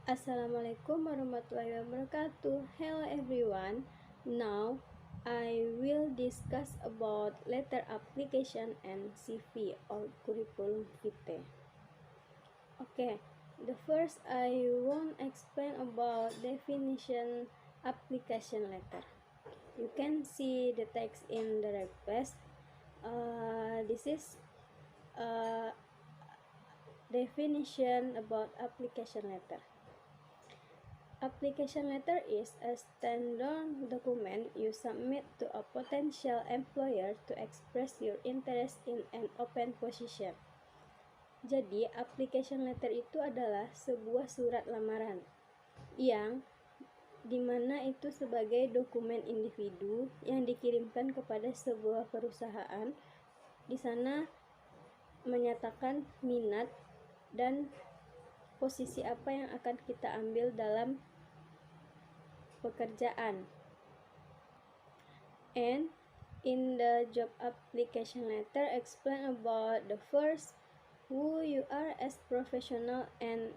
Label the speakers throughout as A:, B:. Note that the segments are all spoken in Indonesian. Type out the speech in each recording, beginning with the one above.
A: Assalamualaikum warahmatullahi wabarakatuh. Hello everyone. Now I will discuss about letter application and CV or curriculum vitae. Okay, the first I want explain about definition application letter. You can see the text in the request. This is definition about application letter. Application letter is a standard document you submit to a potential employer to express your interest in an open position. Jadi, application letter itu adalah sebuah surat lamaran yang dimana itu sebagai dokumen individu yang dikirimkan kepada sebuah perusahaan. Di sana menyatakan minat dan posisi apa yang akan kita ambil dalam pekerjaan. And in the job application letter explain about the first who you are as professional and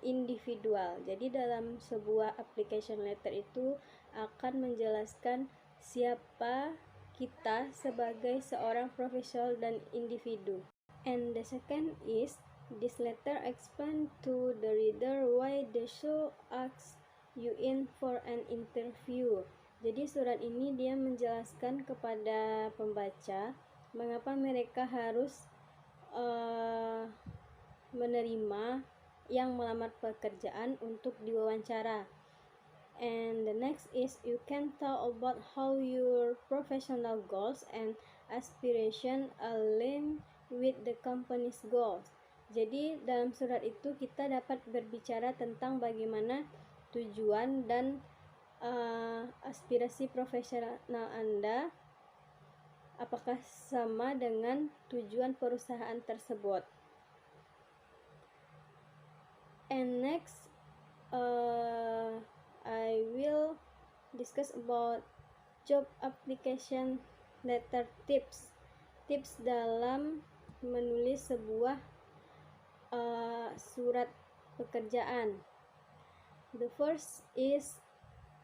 A: individual. Jadi dalam sebuah application letter itu akan menjelaskan siapa kita sebagai seorang profesional dan individu. And the second is this letter explain to the reader why the show asks you in for an interview. Jadi surat ini dia menjelaskan kepada pembaca mengapa mereka harus menerima yang melamar pekerjaan untuk diwawancara. And the next is you can talk about how your professional goals and aspiration align with the company's goals. Jadi dalam surat itu kita dapat berbicara tentang bagaimana tujuan dan aspirasi profesional Anda apakah sama dengan tujuan perusahaan tersebut. And next I will discuss about job application letter tips dalam menulis sebuah surat pekerjaan. The first is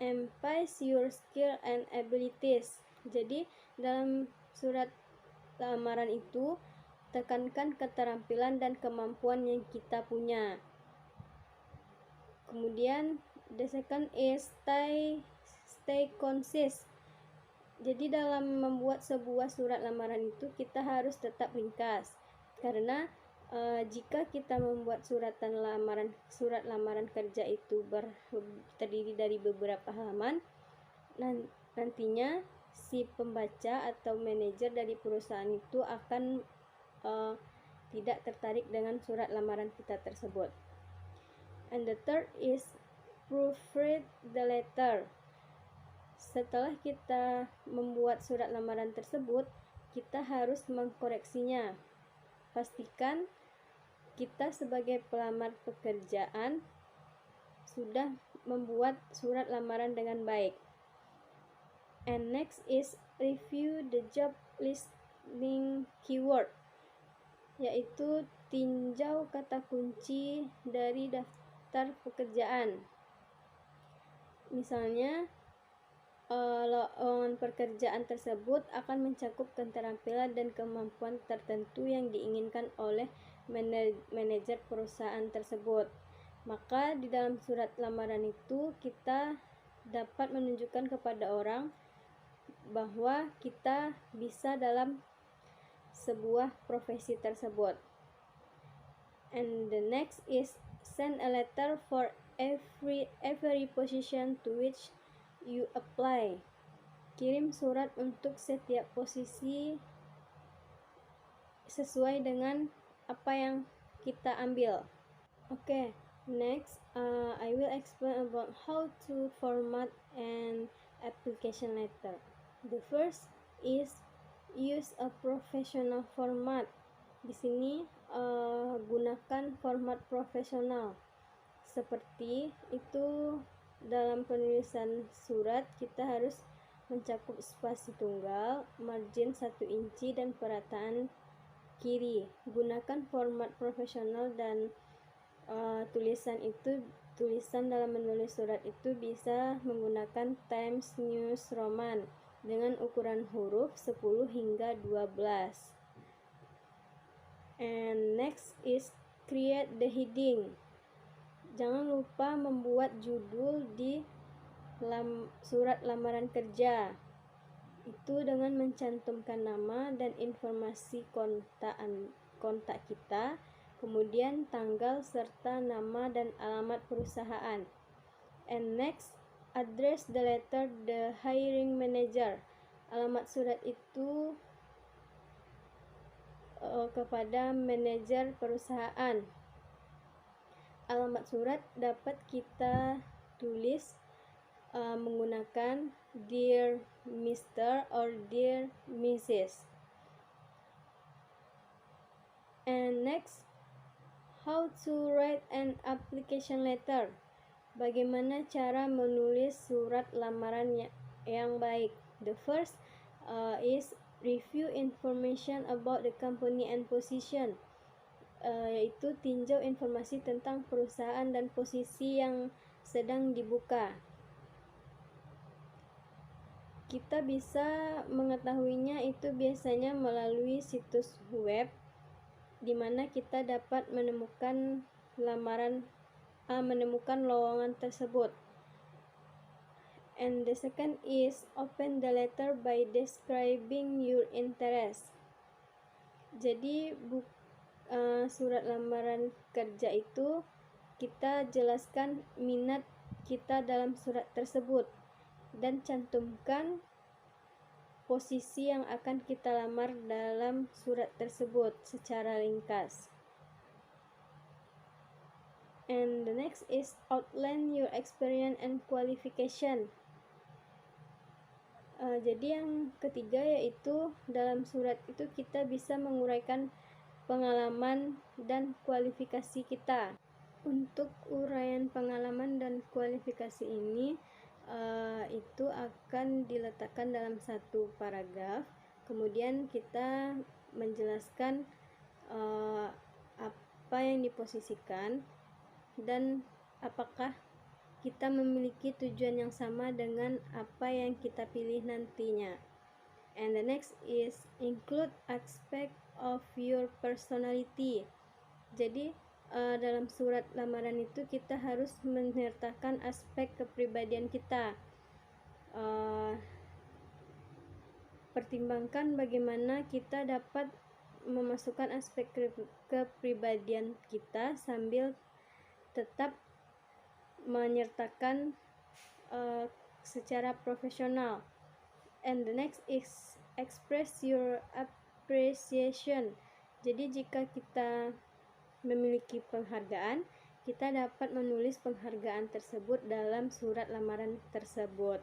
A: emphasize your skill and abilities. Jadi dalam surat lamaran itu tekankan keterampilan dan kemampuan yang kita punya. Kemudian the second is stay concise. Jadi dalam membuat sebuah surat lamaran itu kita harus tetap ringkas, karena jika kita membuat surat lamaran kerja itu terdiri dari beberapa halaman, nantinya si pembaca atau manajer dari perusahaan itu akan tidak tertarik dengan surat lamaran kita tersebut. And the third is proofread the letter. Setelah kita membuat surat lamaran tersebut, kita harus mengkoreksinya. Pastikan kita sebagai pelamar pekerjaan sudah membuat surat lamaran dengan baik. And next is review the job listing keyword, yaitu tinjau kata kunci dari daftar pekerjaan. Misalnya lowongan pekerjaan tersebut akan mencakup keterampilan dan kemampuan tertentu yang diinginkan oleh manajer perusahaan tersebut. Maka di dalam surat lamaran itu kita dapat menunjukkan kepada orang bahwa kita bisa dalam sebuah profesi tersebut. And the next is send a letter for every position to which you apply. Kirim surat untuk setiap posisi sesuai dengan apa yang kita ambil. Okay, next I will explain about how to format an application letter. The first is use a professional format. Di sini gunakan format profesional. Seperti itu dalam penulisan surat kita harus mencakup spasi tunggal, margin 1 inci dan perataan kiri. Gunakan format profesional dan tulisan dalam menulis surat itu bisa menggunakan Times New Roman dengan ukuran huruf 10 hingga 12. And next is create the heading. Jangan lupa membuat judul di surat lamaran kerja. Itu dengan mencantumkan nama dan informasi kontak kita, kemudian tanggal serta nama dan alamat perusahaan. And next, address the letter the hiring manager. Alamat surat itu kepada manajer perusahaan. Alamat surat dapat kita tulis menggunakan Dear Mr. or Dear Mrs. And next, how to write an application letter. Bagaimana cara menulis surat lamaran yang baik? The first is review information about the company and position. Yaitu tinjau informasi tentang perusahaan dan posisi yang sedang dibuka. Kita bisa mengetahuinya itu biasanya melalui situs web, di mana kita dapat menemukan lowongan tersebut. And the second is open the letter by describing your interest. Jadi surat lamaran kerja itu kita jelaskan minat kita dalam surat tersebut dan cantumkan posisi yang akan kita lamar dalam surat tersebut secara ringkas. And the next is outline your experience and qualification. Jadi yang ketiga yaitu dalam surat itu kita bisa menguraikan pengalaman dan kualifikasi kita. Untuk uraian pengalaman dan kualifikasi ini itu akan diletakkan dalam satu paragraf. Kemudian kita menjelaskan apa yang diposisikan dan apakah kita memiliki tujuan yang sama dengan apa yang kita pilih nantinya. And the next is include aspect of your personality. Jadi dalam surat lamaran itu kita harus menyertakan aspek kepribadian kita. Pertimbangkan bagaimana kita dapat memasukkan aspek kepribadian kita sambil tetap menyertakan secara profesional. And the next is express your appreciation. Jadi jika kita memiliki penghargaan, kita dapat menulis penghargaan tersebut dalam surat lamaran tersebut.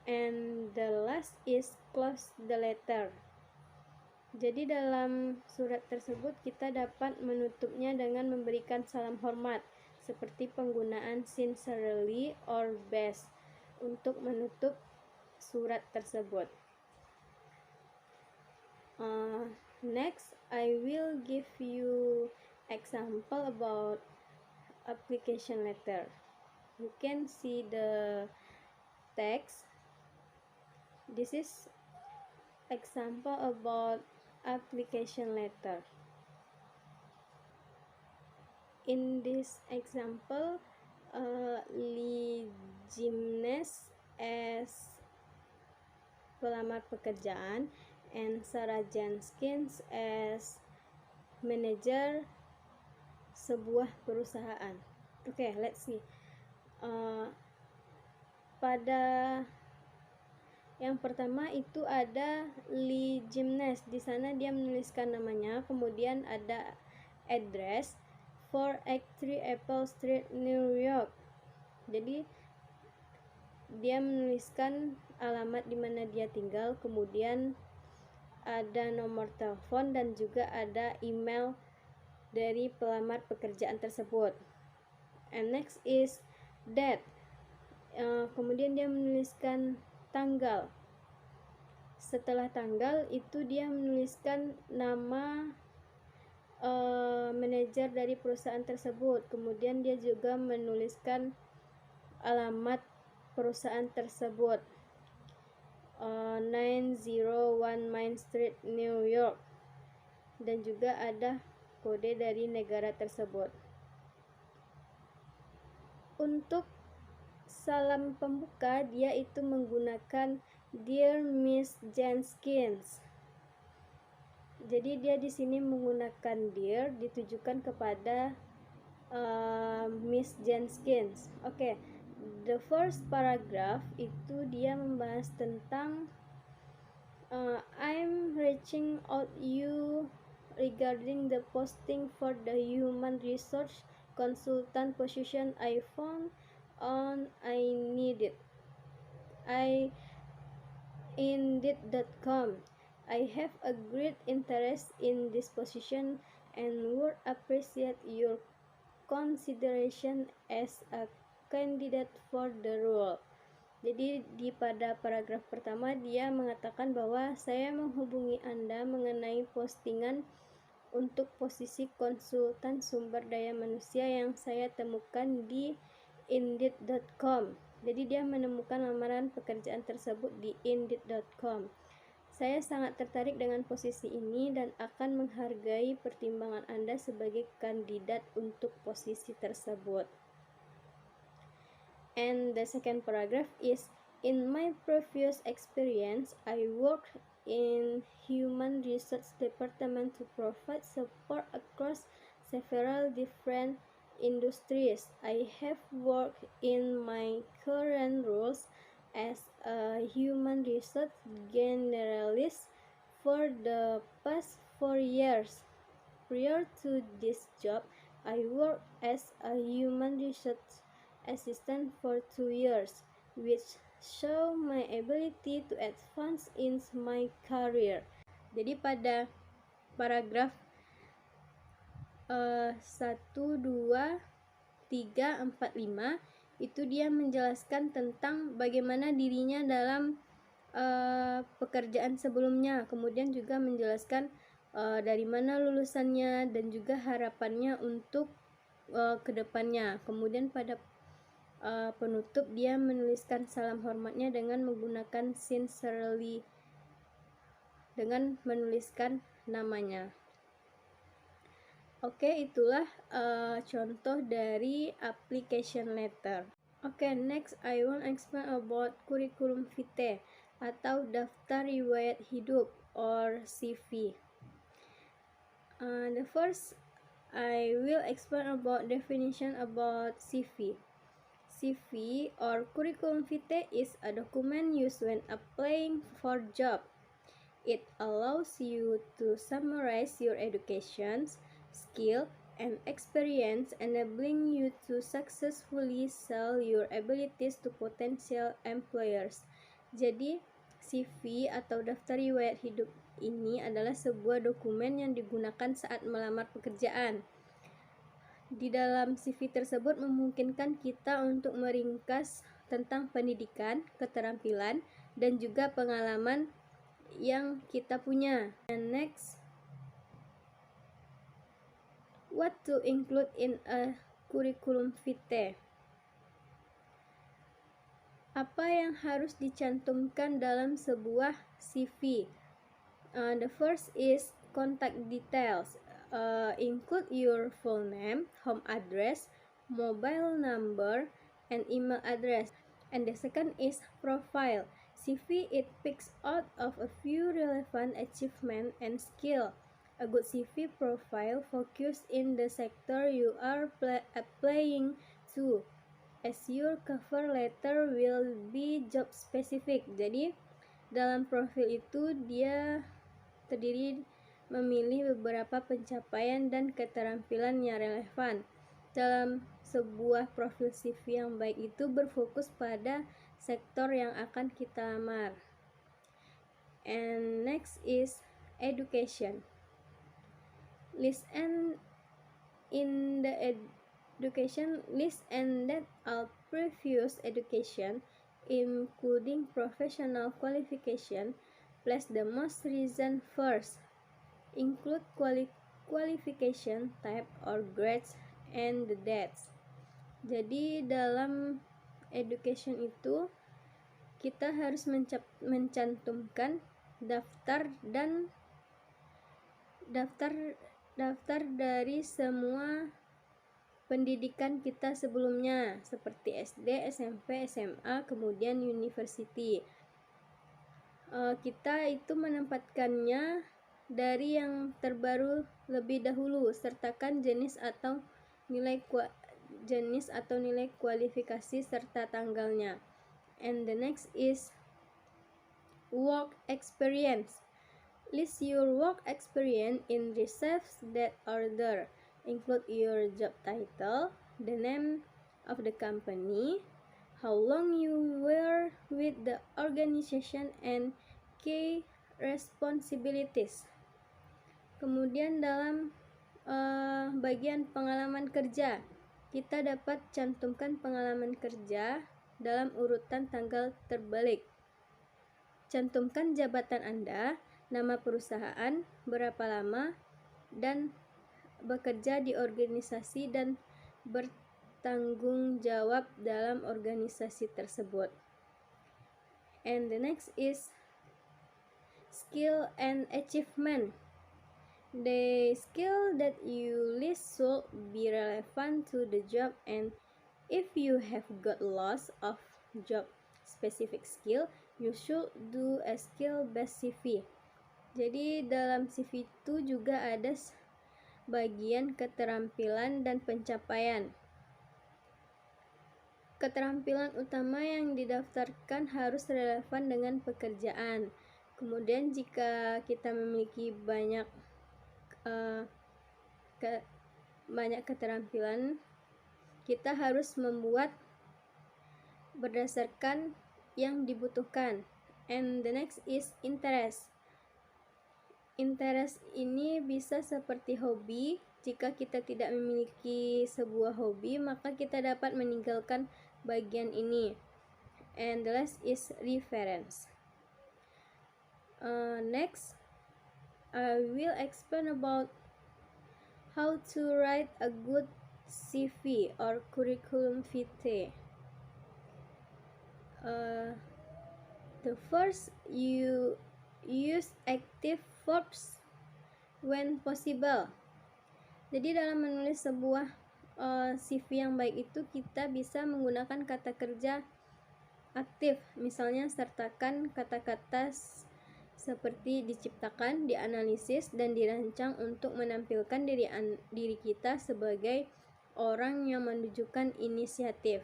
A: And the last is close the letter. Jadi dalam surat tersebut kita dapat menutupnya dengan memberikan salam hormat, seperti penggunaan sincerely or best untuk menutup surat tersebut. Next, I will give you example about application letter. You can see the text. This is example about application letter. In this example, Lee Gymnast as pelamar pekerjaan and Sarah Jenkins as manager sebuah perusahaan. Okay, let's see. Pada yang pertama itu ada Lee Gymnast. Di sana dia menuliskan namanya, kemudian ada address 483 Apple Street, New York. Jadi dia menuliskan alamat di mana dia tinggal, kemudian ada nomor telepon dan juga ada email dari pelamar pekerjaan tersebut. And next is date. Kemudian dia menuliskan tanggal. Setelah tanggal itu dia menuliskan nama manajer dari perusahaan tersebut. Kemudian dia juga menuliskan alamat perusahaan tersebut, 901 Main Street, New York, dan juga ada kode dari negara tersebut. Untuk salam pembuka, dia itu menggunakan Dear Miss Jenkins. Jadi dia di sini menggunakan dear ditujukan kepada Miss Jenkins. Oke. The first paragraph itu dia membahas tentang I'm reaching out you regarding the posting for the human resource consultant position I found on Indeed.com. I have a great interest in this position and would appreciate your consideration as a candidate for the role. Jadi pada paragraf pertama dia mengatakan bahwa saya menghubungi Anda mengenai postingan untuk posisi konsultan sumber daya manusia yang saya temukan di Indeed.com. Jadi dia menemukan lamaran pekerjaan tersebut di Indeed.com. Saya sangat tertarik dengan posisi ini dan akan menghargai pertimbangan Anda sebagai kandidat untuk posisi tersebut. And the second paragraph is, in my previous experience, I worked in human research department to provide support across several different industries. I have worked in my current roles as a human research generalist for the past 4 years. Prior to this job, I worked as a human research assistant for 2 years, which show my ability to advance in my career. Jadi pada paragraf 1, 2, 3, 4, 5 itu dia menjelaskan tentang bagaimana dirinya dalam pekerjaan sebelumnya, kemudian juga menjelaskan dari mana lulusannya dan juga harapannya untuk kedepannya. Kemudian pada penutup dia menuliskan salam hormatnya dengan menggunakan sincerely, dengan menuliskan namanya. Oke, itulah contoh dari application letter. Oke, next I want to explain about curriculum vitae atau daftar riwayat hidup or CV. The first I will explain about definition about CV. CV or curriculum vitae is a document used when applying for job. It allows you to summarize your education, skill, and experience, enabling you to successfully sell your abilities to potential employers. Jadi, CV atau daftar riwayat hidup ini adalah sebuah dokumen yang digunakan saat melamar pekerjaan. Di dalam CV tersebut memungkinkan kita untuk meringkas tentang pendidikan, keterampilan, dan juga pengalaman yang kita punya. And next, what to include in a curriculum vitae? Apa yang harus dicantumkan dalam sebuah CV? The first is contact details. Include your full name, home address, mobile number, and email address. And the second is profile. CV, it picks out of a few relevant achievement and skill. A good CV profile focus in the sector you are applying to, as your cover letter will be job specific. Jadi dalam profil itu dia terdiri memilih beberapa pencapaian dan keterampilan yang relevan. Dalam sebuah profil CV yang baik itu berfokus pada sektor yang akan kita lamar. And next is education. List and in the education list and that all previous education, including professional qualification, place the most recent first. Include qualification, type or grades, and the dates. Jadi dalam education itu kita harus mencantumkan daftar dari semua pendidikan kita sebelumnya seperti SD, SMP, SMA, kemudian university. Kita itu menempatkannya dari yang terbaru lebih dahulu, sertakan jenis atau nilai kualifikasi serta tanggalnya. And the next is work experience. List your work experience in receives that order. Include your job title, the name of the company, how long you were with the organization, and key responsibilities. Kemudian dalam bagian pengalaman kerja, kita dapat cantumkan pengalaman kerja dalam urutan tanggal terbalik. Cantumkan jabatan Anda, nama perusahaan, berapa lama, dan bekerja di organisasi dan bertanggung jawab dalam organisasi tersebut. And the next is skill and achievement. The skill that you list should be relevant to the job, and if you have got lots of job specific skill, you should do a skill based CV. Jadi dalam CV itu juga ada bagian keterampilan dan pencapaian. Keterampilan utama yang didaftarkan harus relevan dengan pekerjaan. Kemudian jika kita memiliki banyak keterampilan, kita harus membuat berdasarkan yang dibutuhkan. And the next is interest. Interest ini bisa seperti hobi. Jika kita tidak memiliki sebuah hobi, maka kita dapat meninggalkan bagian ini. And the last is reference. Next, I will explain about how to write a good CV or curriculum vitae. The first, you use active verbs when possible. Jadi dalam menulis sebuah CV yang baik itu kita bisa menggunakan kata kerja aktif. Misalnya sertakan kata-kata seperti diciptakan, dianalisis, dan dirancang untuk menampilkan diri kita sebagai orang yang menunjukkan inisiatif.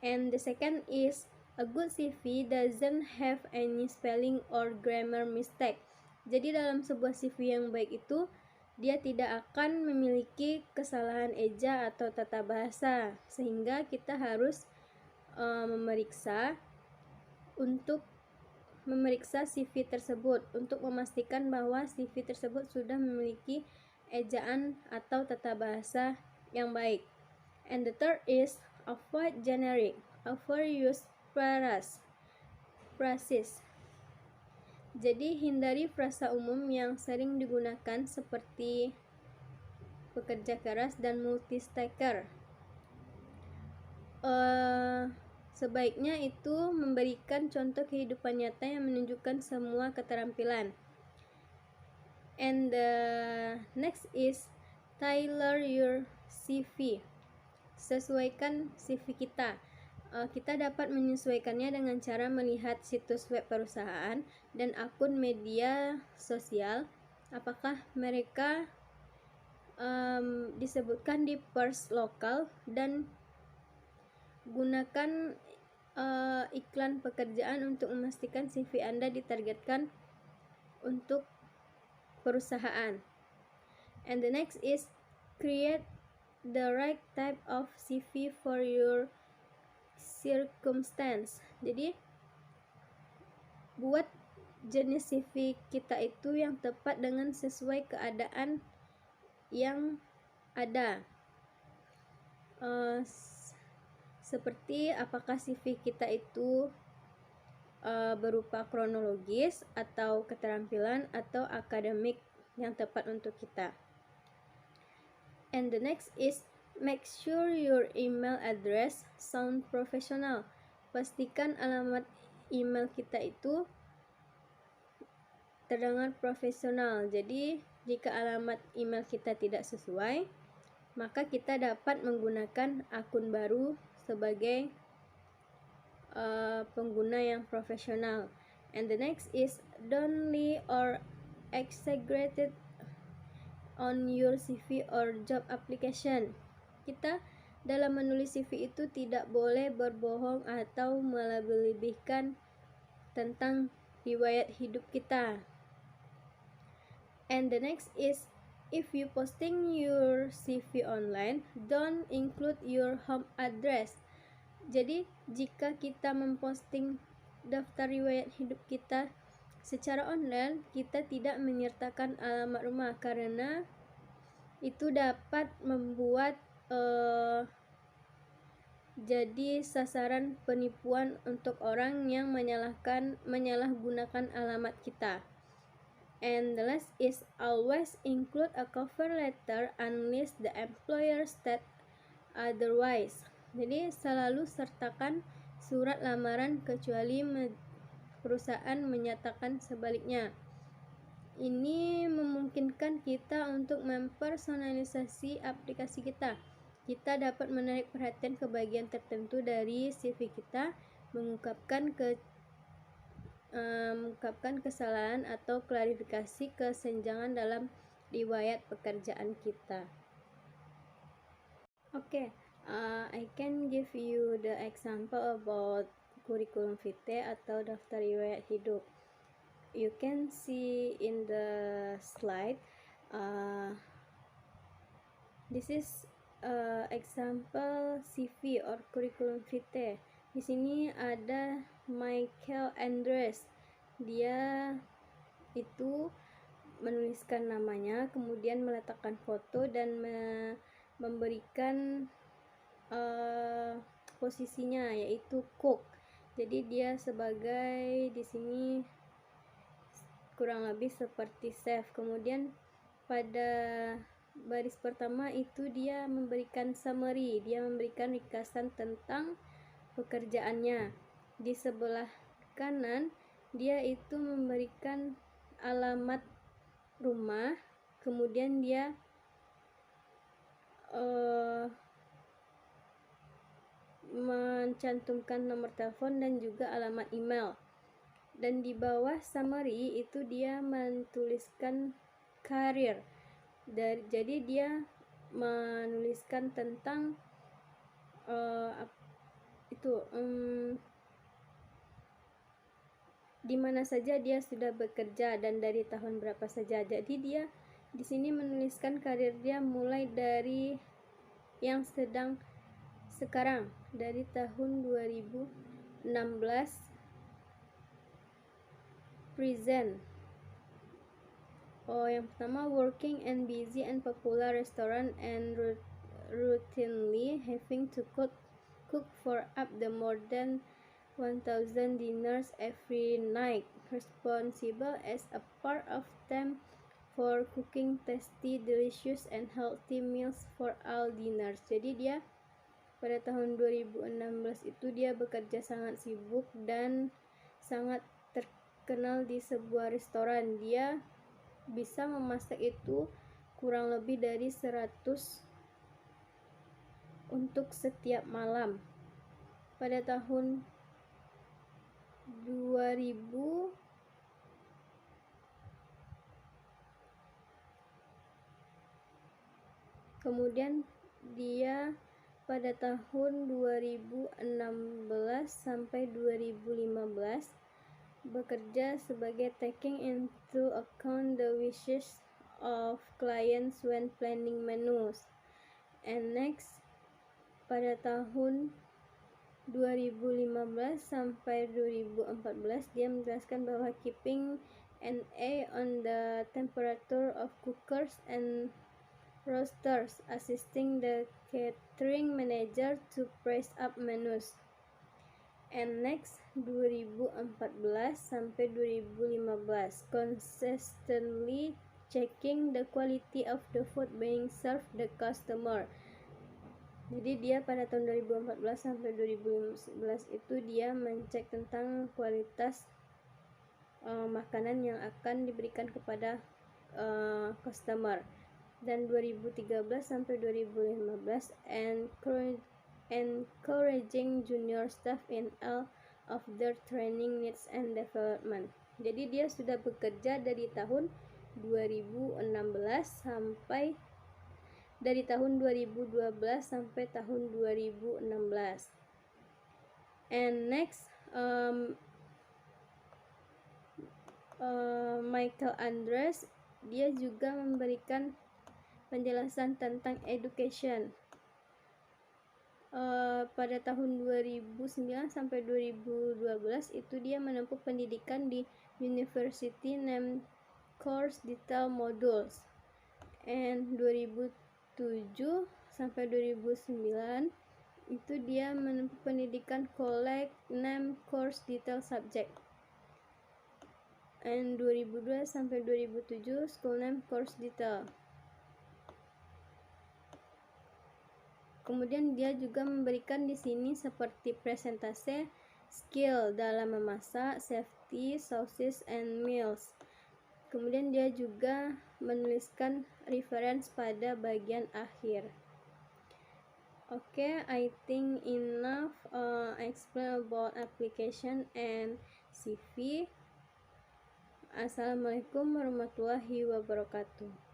A: And the second is a good CV doesn't have any spelling or grammar mistake. Jadi dalam sebuah CV yang baik itu dia tidak akan memiliki kesalahan eja atau tata bahasa, sehingga kita harus memeriksa CV tersebut untuk memastikan bahwa CV tersebut sudah memiliki ejaan atau tata bahasa yang baik. And the third is avoid generic, overuse phrases. Jadi hindari frasa umum yang sering digunakan seperti pekerja keras dan multi-staker. Sebaiknya itu memberikan contoh kehidupan nyata yang menunjukkan semua keterampilan. And the next is tailor your CV. Sesuaikan CV kita. Kita dapat menyesuaikannya dengan cara melihat situs web perusahaan dan akun media sosial. Apakah mereka disebutkan di pers lokal, dan gunakan iklan pekerjaan untuk memastikan CV Anda ditargetkan untuk perusahaan. And the next is create the right type of CV for your circumstance. Jadi buat jenis CV kita itu yang tepat dengan sesuai keadaan yang ada. Seperti apakah CV kita itu berupa kronologis atau keterampilan atau akademik yang tepat untuk kita. And the next is make sure your email address sound professional. Pastikan alamat email kita itu terdengar profesional. Jadi, jika alamat email kita tidak sesuai, maka kita dapat menggunakan akun baru sebagai pengguna yang profesional. And the next is don't lie or exaggerate it on your CV or job application. Kita dalam menulis CV itu tidak boleh berbohong atau melebih-lebihkan tentang riwayat hidup kita. And the next is if you posting your CV online, don't include your home address. Jadi, jika kita memposting daftar riwayat hidup kita secara online, kita tidak menyertakan alamat rumah karena itu dapat membuat jadi sasaran penipuan untuk orang yang menyalahgunakan alamat kita. And the last is always include a cover letter unless the employer state otherwise. Jadi selalu sertakan surat lamaran kecuali perusahaan menyatakan sebaliknya. Ini memungkinkan kita untuk mempersonalisasi aplikasi kita. Kita dapat menarik perhatian ke bagian tertentu dari CV kita, mengungkapkan kesalahan atau klarifikasi kesenjangan dalam riwayat pekerjaan kita. Okay, I can give you the example about curriculum vitae atau daftar riwayat hidup. You can see in the slide. This is example CV or curriculum vitae. Di sini ada Michael Andres. Dia itu menuliskan namanya, kemudian meletakkan foto dan memberikan posisinya yaitu cook. Jadi dia sebagai di sini kurang lebih seperti chef. Kemudian pada baris pertama itu dia memberikan summary, dia memberikan ringkasan tentang pekerjaannya. Di sebelah kanan dia itu memberikan alamat rumah, kemudian dia mencantumkan nomor telepon dan juga alamat email. Dan di bawah summary itu dia menuliskan karir. Jadi dia menuliskan tentang di mana saja dia sudah bekerja dan dari tahun berapa saja. Jadi dia di sini menuliskan karir dia mulai dari yang sedang sekarang, dari tahun 2016 present. Yang pertama, working and busy and popular restaurant and routinely having to cook for up the more than 1,000 dinners every night, responsible as a part of them for cooking tasty, delicious and healthy meals for all dinners. Jadi dia pada tahun 2016 itu dia bekerja sangat sibuk dan sangat terkenal di sebuah restoran. Dia bisa memasak itu kurang lebih dari 100 untuk setiap malam. Pada tahun 2000 kemudian dia pada tahun 2016 sampai 2015 bekerja sebagai taking into account the wishes of clients when planning menus. And next, pada tahun 2015 sampai 2014 dia menjelaskan bahwa keeping an eye on the temperature of cookers and roasters, assisting the catering manager to price up menus. And next, 2014 sampai 2015 consistently checking the quality of the food being served the customer. Jadi dia pada tahun 2014 sampai 2015 itu dia mencek tentang kualitas makanan yang akan diberikan kepada customer. Dan 2013 sampai 2015 encouraging junior staff in all of their training needs and development. Jadi dia sudah bekerja dari tahun 2016 sampai dari tahun 2012 sampai tahun 2016. And next, Michael Andres, dia juga memberikan penjelasan tentang education. Pada tahun 2009 sampai 2012 itu dia menempuh pendidikan di University named Course Detail Modules. And 2007 sampai 2009 itu dia menempuh pendidikan College named Course Detail Subject. And 2002 sampai 2007 School named Course Detail. Kemudian dia juga memberikan di sini seperti presentase, skill dalam memasak, safety, sauces and meals. Kemudian dia juga menuliskan reference pada bagian akhir. Okay, I think enough explain about application and CV. Assalamualaikum warahmatullahi wabarakatuh.